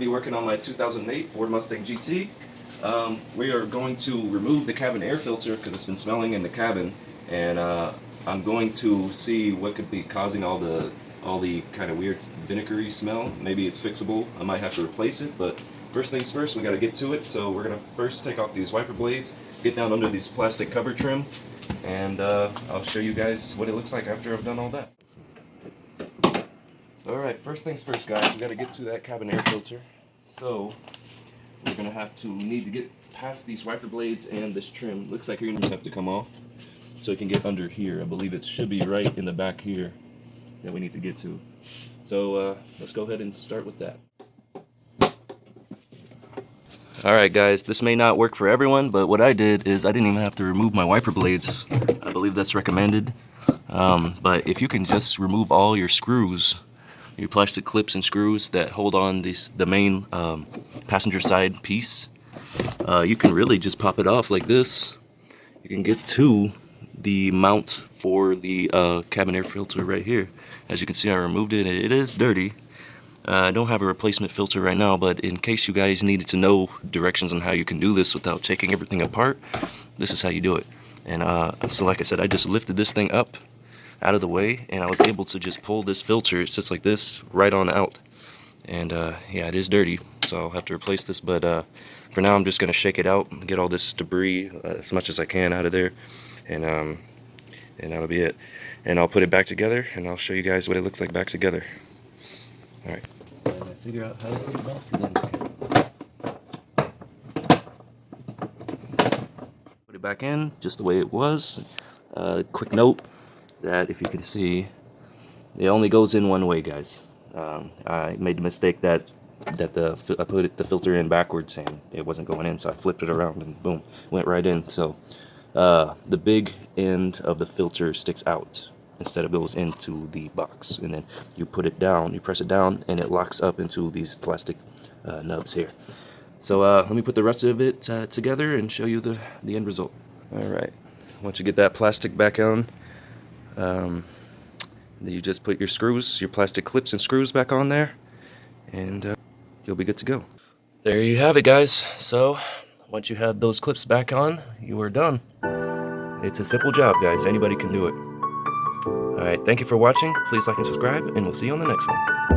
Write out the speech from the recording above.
be working on my 2008 Ford Mustang GT. We are going to remove the cabin air filter because it's been smelling in the cabin, and I'm going to see what could be causing all the kind of weird vinegary smell. Maybe it's fixable. I might have to replace it, but first things first, we got to get to it. So we're gonna first take off these wiper blades, get down under these plastic cover trim, and I'll show you guys what it looks like after I've done all that. Alright, first things first, guys, we got to get to that cabin air filter. So we're gonna need to get past these wiper blades and this trim. Looks like you're gonna have to come off so it can get under here. I believe it should be right in the back here that we need to get to. So let's go ahead and start with that. Alright guys, this may not work for everyone, but what I did is I didn't even have to remove my wiper blades. I believe that's recommended. But if you can just remove all your screws, your plastic clips and screws that hold on the main passenger side piece, you can really just pop it off like this. You can get to the mount for the cabin air filter right here. As you can see, I removed it. It is dirty. I don't have a replacement filter right now, but in case you guys needed to know directions on how you can do this without taking everything apart, this is how you do it. And so like I said, I just lifted this thing up out of the way, and I was able to just pull this filter. It sits like this right on out. And yeah, it is dirty, so I'll have to replace this, but for now I'm just going to shake it out and get all this debris as much as I can out of there, and that'll be it. And I'll put it back together, and I'll show you guys what it looks like back together. Alright. And I figure out how to put it back then. Put it back in just the way it was. Quick note that if you can see, it only goes in one way, guys. I made the mistake that I put the filter in backwards and it wasn't going in, so I flipped it around and boom, went right in. So the big end of the filter sticks out instead of goes into the box, and then you put it down, you press it down, and it locks up into these plastic nubs here. So let me put the rest of it together and show you the end result. Alright, once you get that plastic back on, then you just put your screws, your plastic clips and screws back on there, and you'll be good to go. There you have it, guys. So once you have those clips back on, you are done. It's a simple job, guys. Anybody can do it. Alright, thank you for watching. Please like and subscribe, and we'll see you on the next one.